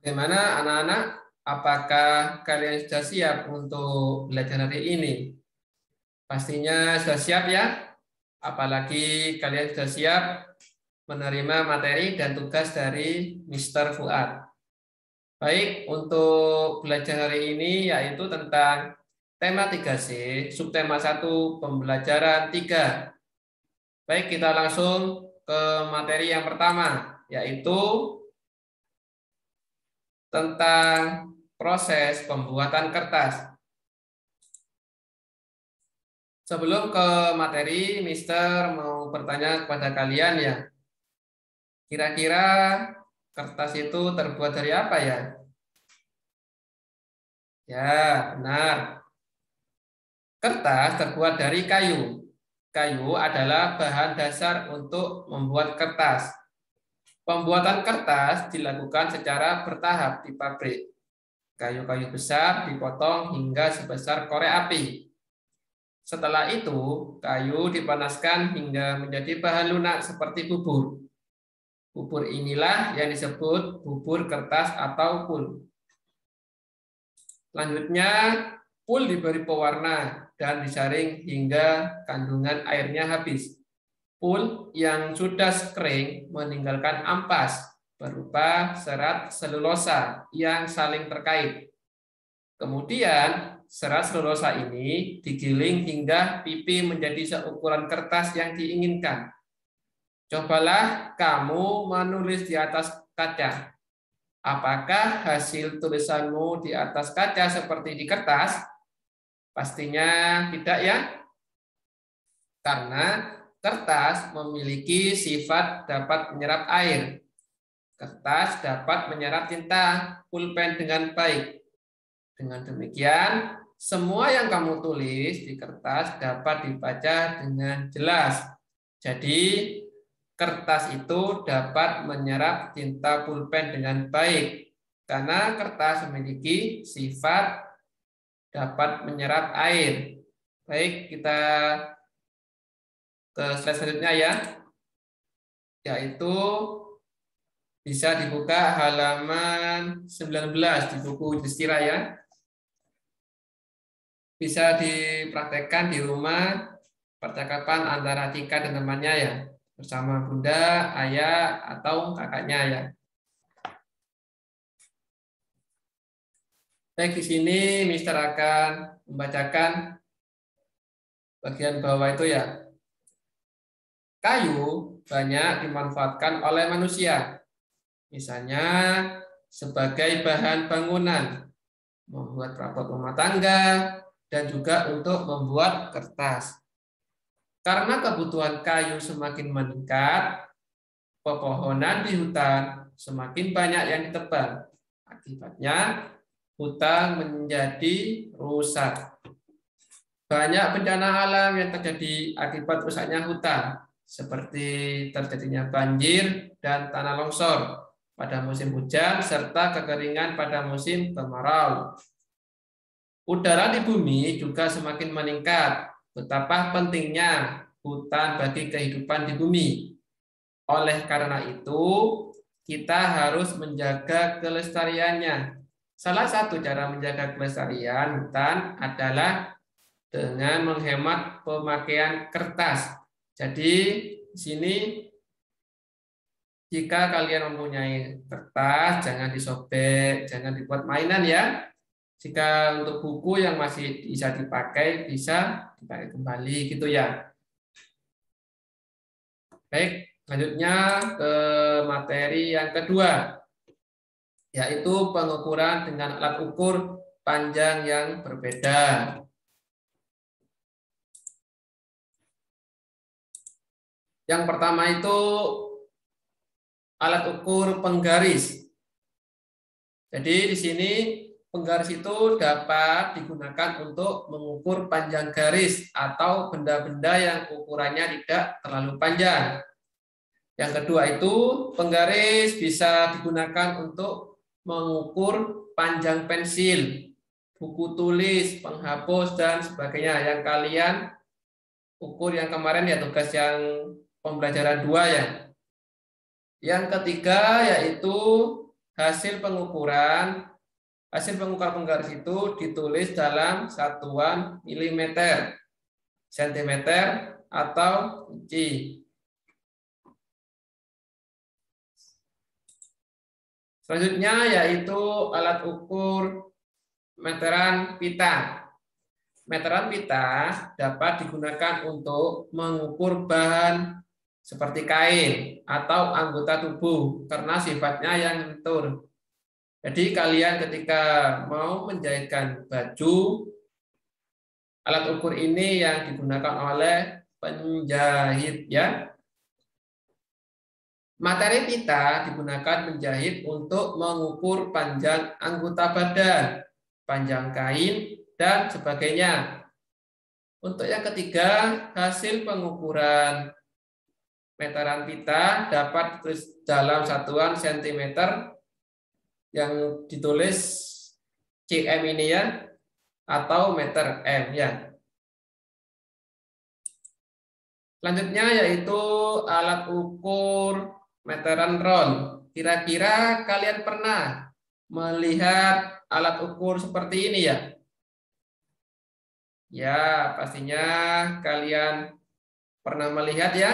Bagaimana anak-anak? Apakah kalian sudah siap untuk belajar hari ini? Pastinya sudah siap ya? Apalagi kalian sudah siap menerima materi dan tugas dari Mr. Fuad. Baik, untuk belajar hari ini yaitu tentang tema 3C, subtema 1, pembelajaran 3. Baik, kita langsung ke materi yang pertama, yaitu tentang proses pembuatan kertas. Sebelum ke materi, Mister mau bertanya kepada kalian ya. Kira-kira kertas itu terbuat dari apa ya? Ya, benar. Kertas terbuat dari kayu. Kayu adalah bahan dasar untuk membuat kertas. Pembuatan kertas dilakukan secara bertahap di pabrik. Kayu-kayu besar dipotong hingga sebesar korek api. Setelah itu, kayu dipanaskan hingga menjadi bahan lunak seperti bubur. Bubur inilah yang disebut bubur kertas atau pul. Selanjutnya, pul diberi pewarna dan disaring hingga kandungan airnya habis. Pul yang sudah kering meninggalkan ampas berupa serat selulosa yang saling terkait. Kemudian, serat selulosa ini digiling hingga pipi menjadi seukuran kertas yang diinginkan. Cobalah kamu menulis di atas kaca. Apakah hasil tulisanmu di atas kaca seperti di kertas? Pastinya tidak ya, karena kertas memiliki sifat dapat menyerap air. Kertas dapat menyerap tinta pulpen dengan baik. Dengan demikian, semua yang kamu tulis di kertas dapat dibaca dengan jelas. Jadi, kertas itu dapat menyerap tinta pulpen dengan baik. Karena kertas memiliki sifat dapat menyerap air. Baik, kita ke slide selanjutnya ya, yaitu bisa dibuka halaman 19 di buku Yudhistira ya. Bisa dipraktekkan di rumah percakapan antara Tika dan temannya ya, bersama bunda, ayah, atau kakaknya ya. Baik, di sini Mister akan membacakan bagian bawah itu ya. Kayu banyak dimanfaatkan oleh manusia, misalnya sebagai bahan bangunan, membuat perabot rumah tangga, dan juga untuk membuat kertas. Karena kebutuhan kayu semakin meningkat, pepohonan di hutan semakin banyak yang ditebang. Akibatnya, hutan menjadi rusak. Banyak bencana alam yang terjadi akibat rusaknya hutan, seperti terjadinya banjir dan tanah longsor pada musim hujan, serta kekeringan pada musim kemarau. Udara di bumi juga semakin meningkat. Betapa pentingnya hutan bagi kehidupan di bumi. Oleh karena itu, kita harus menjaga kelestariannya. Salah satu cara menjaga kelestarian hutan adalah dengan menghemat pemakaian kertas. Jadi, di sini jika kalian mempunyai kertas, jangan disobek, jangan dibuat mainan ya. Jika untuk buku yang masih bisa dipakai kembali gitu ya. Baik, selanjutnya ke materi yang kedua, yaitu pengukuran dengan alat ukur panjang yang berbeda. Yang pertama itu alat ukur penggaris. Jadi di sini penggaris itu dapat digunakan untuk mengukur panjang garis atau benda-benda yang ukurannya tidak terlalu panjang. Yang kedua itu penggaris bisa digunakan untuk mengukur panjang pensil, buku tulis, penghapus, dan sebagainya yang kalian ukur yang kemarin ya, tugas yang pembelajaran 2 ya. Yang ketiga yaitu hasil pengukuran penggaris itu ditulis dalam satuan milimeter, sentimeter, atau inci. Selanjutnya yaitu alat ukur meteran pita. Meteran pita dapat digunakan untuk mengukur bahan seperti kain atau anggota tubuh karena sifatnya yang lentur. Jadi kalian ketika mau menjahitkan baju, alat ukur ini yang digunakan oleh penjahit ya. Materi pita digunakan menjahit untuk mengukur panjang anggota badan, panjang kain, dan sebagainya. Untuk yang ketiga, hasil pengukuran meteran pita dapat ditulis dalam satuan sentimeter yang ditulis cm ini ya, atau meter m ya. Selanjutnya yaitu alat ukur meteran roll. Kira-kira kalian pernah melihat alat ukur seperti ini ya? Ya, pastinya kalian pernah melihat ya?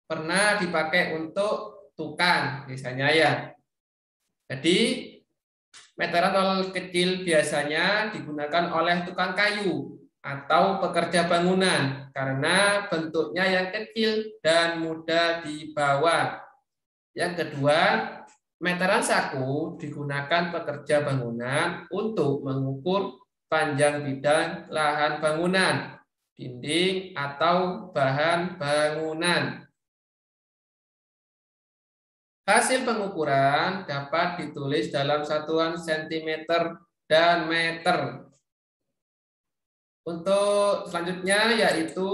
Pernah dipakai untuk tukang biasanya ya. Jadi meteran roll kecil biasanya digunakan oleh tukang kayu atau pekerja bangunan karena bentuknya yang kecil dan mudah dibawa. Yang kedua, meteran saku digunakan pekerja bangunan untuk mengukur panjang bidang lahan bangunan, dinding, atau bahan bangunan. Hasil pengukuran dapat ditulis dalam satuan sentimeter dan meter. Untuk selanjutnya yaitu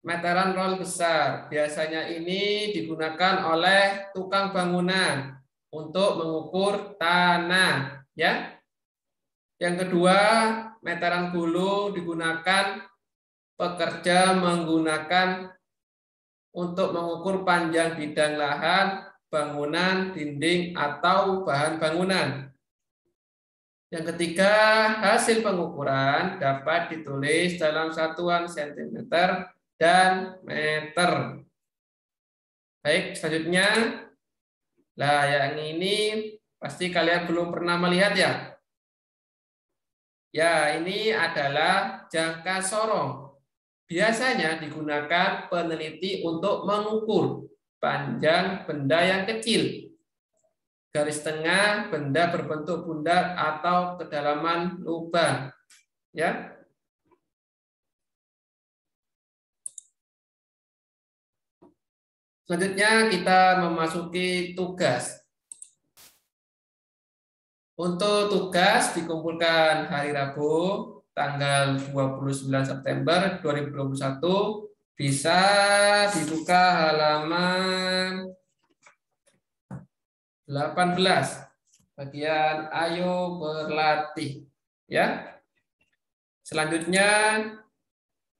meteran roll besar. Biasanya ini digunakan oleh tukang bangunan untuk mengukur tanah, ya. Yang kedua, meteran gulung digunakan pekerja menggunakan untuk mengukur panjang bidang lahan, bangunan, dinding, atau bahan bangunan. Yang ketiga, hasil pengukuran dapat ditulis dalam satuan sentimeter dan meter. Baik, selanjutnya. Nah, yang ini pasti kalian belum pernah melihat ya. Ya, ini adalah jangka sorong. Biasanya digunakan peneliti untuk mengukur panjang benda yang kecil, garis tengah benda berbentuk bulat atau kedalaman lubang. Ya. Selanjutnya kita memasuki tugas. Untuk tugas dikumpulkan hari Rabu tanggal 29 September 2021, bisa dibuka halaman 18 bagian ayo berlatih ya. Selanjutnya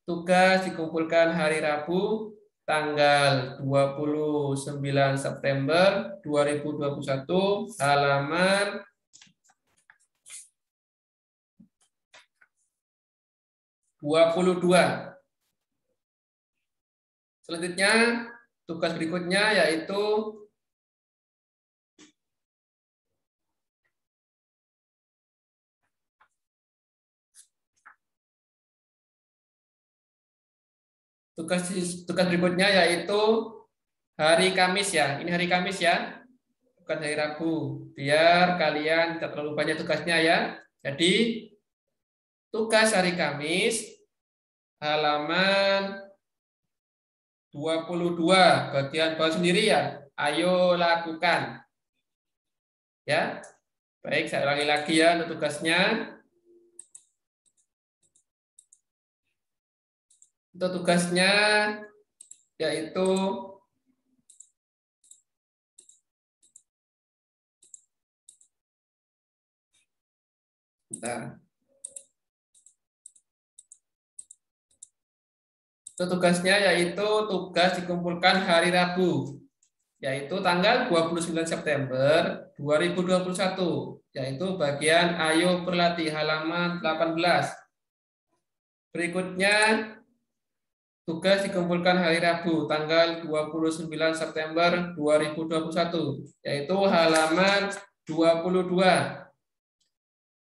tugas dikumpulkan hari Rabu tanggal 29 September 2021 halaman 22. Selanjutnya, tugas berikutnya yaitu tugas berikutnya yaitu hari Kamis ya. Ini hari Kamis ya, bukan hari Rabu. Biar kalian tidak terlalu banyak tugasnya ya. Jadi tugas hari Kamis halaman 22 bagian bawah sendiri ya. Ayo lakukan. Ya. Baik, saya ulangi lagi ya untuk tugasnya. Untuk tugasnya yaitu tugas dikumpulkan hari Rabu. yaitu tanggal 29 September 2021, yaitu bagian Ayo Berlatih halaman 18. Berikutnya, tugas dikumpulkan hari Rabu tanggal 29 September 2021, yaitu halaman 22.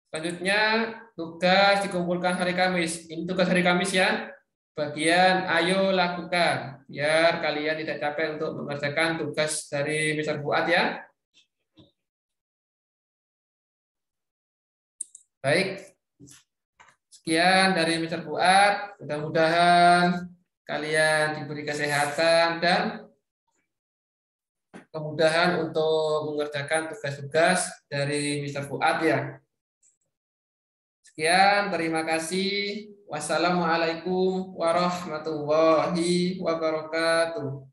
Selanjutnya, tugas dikumpulkan hari Kamis. Ini tugas hari Kamis ya. Bagian ayo lakukan. Biar kalian tidak capek untuk mengerjakan tugas dari Mr. Fuad ya. Baik. Sekian dari Mr. Fuad. Mudah-mudahan kalian diberi kesehatan dan kemudahan untuk mengerjakan tugas-tugas dari Mr. Fuad ya. Sekian, terima kasih. Wassalamualaikum warahmatullahi wabarakatuh.